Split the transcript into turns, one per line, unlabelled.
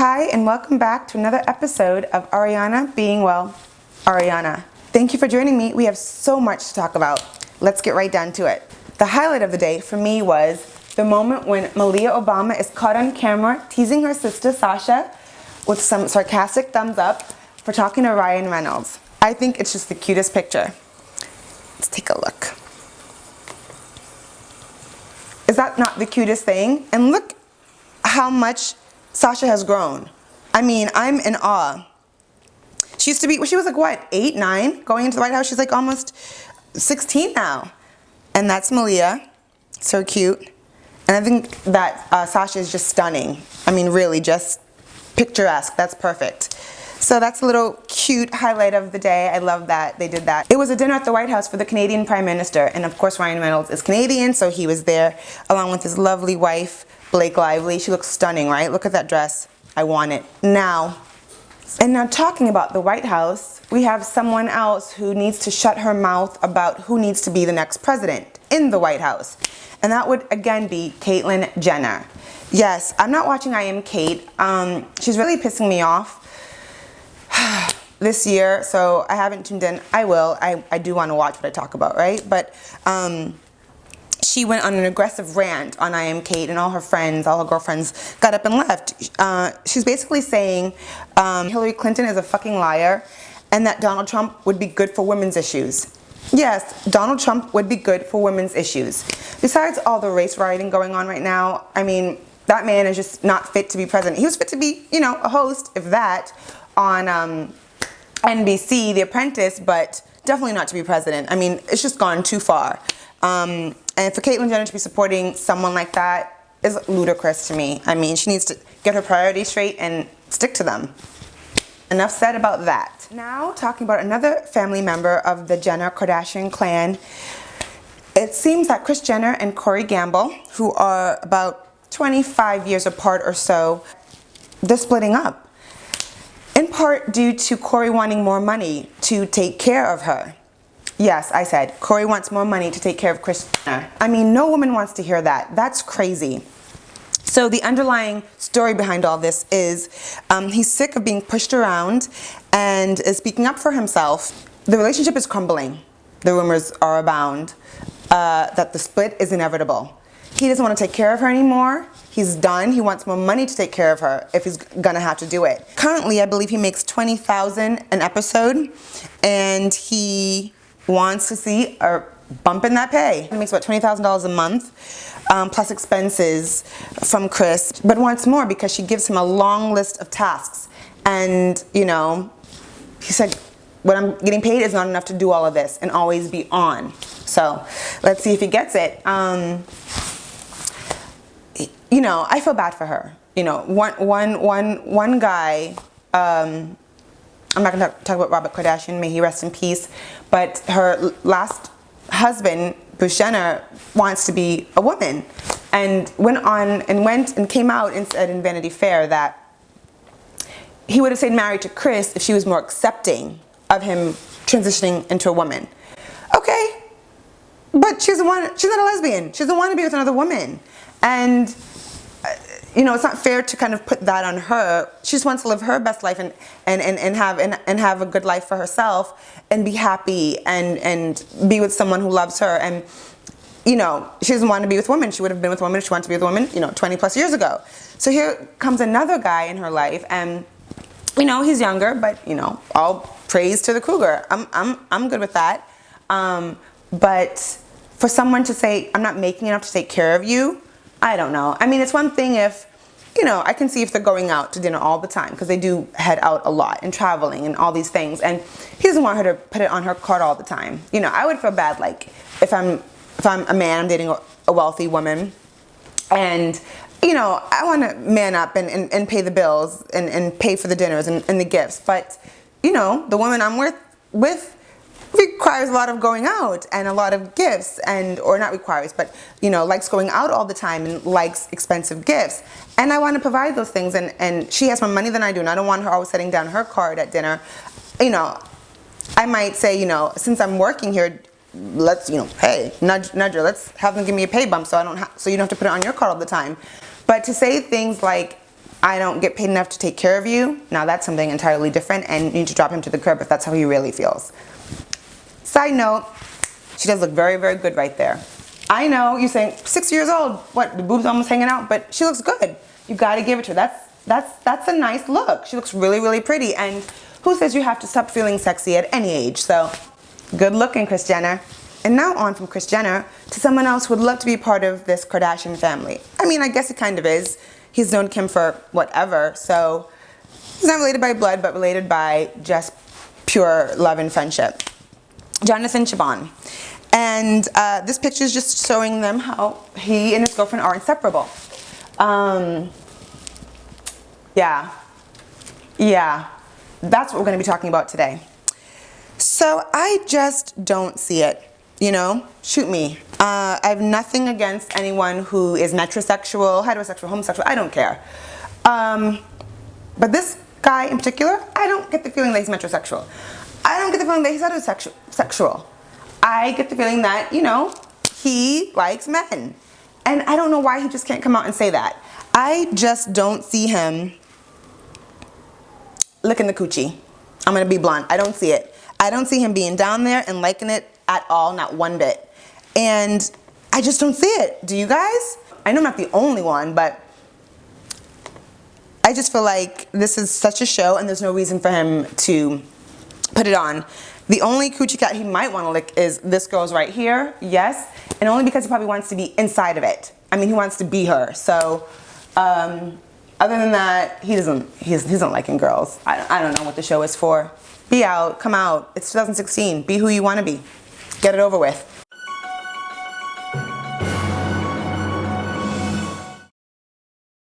Hi, and welcome back to another episode of Ariana Being Well, Ariana. Thank you for joining me. We have so much to talk about. Let's get right down to it. The highlight of the day for me was the moment when Malia Obama is caught on camera teasing her sister Sasha with some sarcastic thumbs up for talking to Ryan Reynolds. I think it's just the cutest picture. Let's take a look. Is that not the cutest thing? And look how much Sasha has grown. I mean, I'm in awe. She used to be, she was like what, 8, 9, going into the White House? She's like almost 16 now. And that's Malia, so cute. And I think that Sasha is just stunning. I mean, really, just picturesque. That's perfect. So that's a little cute highlight of the day. I love that they did that. It was a dinner at the White House for the Canadian Prime Minister. And of course, Ryan Reynolds is Canadian, so he was there along with his lovely wife, Blake Lively. She looks stunning, right? Look at that dress. I want it now. And now talking about the White House, we have someone else who needs to shut her mouth about who needs to be the next president in the White House. And that would again be Caitlyn Jenner. Yes, I'm not watching I Am Kate. She's really pissing me off this year, so I haven't tuned in. I will. I do want to watch what I talk about, right? But she went on an aggressive rant on I Am Kate, and all her friends, all her girlfriends got up and left. She's basically saying Hillary Clinton is a fucking liar and that Donald Trump would be good for women's issues. Yes, Donald Trump would be good for women's issues. Besides all the race rioting going on right now, I mean, that man is just not fit to be president. He was fit to be, you know, a host, if that, on NBC, The Apprentice, but definitely not to be president. I mean, it's just gone too far. And for Caitlyn Jenner to be supporting someone like that is ludicrous to me. I mean, she needs to get her priorities straight and stick to them. Enough said about that. Now, talking about another family member of the Jenner Kardashian clan. It seems that Kris Jenner and Corey Gamble, who are about 25 years apart or so, they're splitting up. In part due to Corey wanting more money to take care of her. Yes, I said, Corey wants more money to take care of Kris Jenner. I mean, no woman wants to hear that. That's crazy. So the underlying story behind all this is he's sick of being pushed around and is speaking up for himself. The relationship is crumbling. The rumors are abound that the split is inevitable. He doesn't want to take care of her anymore. He's done. He wants more money to take care of her if he's gonna have to do it. Currently, I believe he makes $20,000 an episode, and he wants to see a bump in that pay. He makes about $20,000 a month, plus expenses from Kris, but wants more because she gives him a long list of tasks. And, you know, he said, what I'm getting paid is not enough to do all of this and always be on. So let's see if he gets it. You know, I feel bad for her. You know, one guy, I'm not going to talk about Robert Kardashian, may he rest in peace, but her last husband, Kris Jenner, wants to be a woman, and went and came out and said in Vanity Fair that he would have stayed married to Kris if she was more accepting of him transitioning into a woman. Okay, but she's not a lesbian. She doesn't want to be with another woman, and you know, it's not fair to kind of put that on her. She just wants to live her best life and have a good life for herself and be happy and be with someone who loves her. And, you know, she doesn't want to be with women. She would have been with women if she wanted to be with a woman, you know, 20 plus years ago. So here comes another guy in her life, and, you know, he's younger, but, you know, all praise to the cougar. I'm good with that. But for someone to say, I'm not making enough to take care of you, I don't know. I mean, it's one thing if, you know, I can see if they're going out to dinner all the time, because they do head out a lot and traveling and all these things, and he doesn't want her to put it on her card all the time. You know, I would feel bad, like, if I'm a man, I'm dating a wealthy woman, and, you know, I want to man up and pay the bills and pay for the dinners and the gifts, but, you know, the woman I'm with requires a lot of going out and a lot of gifts, or not requires, but, you know, likes going out all the time and likes expensive gifts. And I want to provide those things, and she has more money than I do, and I don't want her always setting down her card at dinner. You know, I might say, you know, since I'm working here, let's, you know, hey, nudge her, let's have them give me a pay bump so you don't have to put it on your card all the time. But to say things like, I don't get paid enough to take care of you. Now that's something entirely different, and you need to drop him to the curb if that's how he really feels. Side note, she does look very, very good right there. I know you're saying 6 years old, what, the boobs almost hanging out, but she looks good. You gotta give it to her. That's a nice look. She looks really, really pretty, and who says you have to stop feeling sexy at any age? So, good looking, Kris Jenner. And now on from Kris Jenner to someone else who would love to be part of this Kardashian family. I mean, I guess it kind of is. He's known Kim for whatever, so he's not related by blood, but related by just pure love and friendship. Jonathan Cheban. And this picture is just showing them how he and his girlfriend are inseparable. Yeah, that's what we're going to be talking about today. So I just don't see it, you know, shoot me. I have nothing against anyone who is metrosexual, heterosexual, homosexual, I don't care. But this guy in particular, I don't get the feeling that he's metrosexual. I don't get the feeling that he's heterosexual. I get the feeling that, you know, he likes men. And I don't know why he just can't come out and say that. I just don't see him licking the coochie. I'm going to be blunt. I don't see it. I don't see him being down there and liking it at all, not one bit. And I just don't see it. Do you guys? I know I'm not the only one, but I just feel like this is such a show and there's no reason for him to put it on. The only coochie cat he might want to lick is this girl's right here, yes, and only because he probably wants to be inside of it. I mean, he wants to be her. So, other than that, he doesn't liking girls. I don't know what the show is for. Be out, come out. It's 2016. Be who you want to be. Get it over with.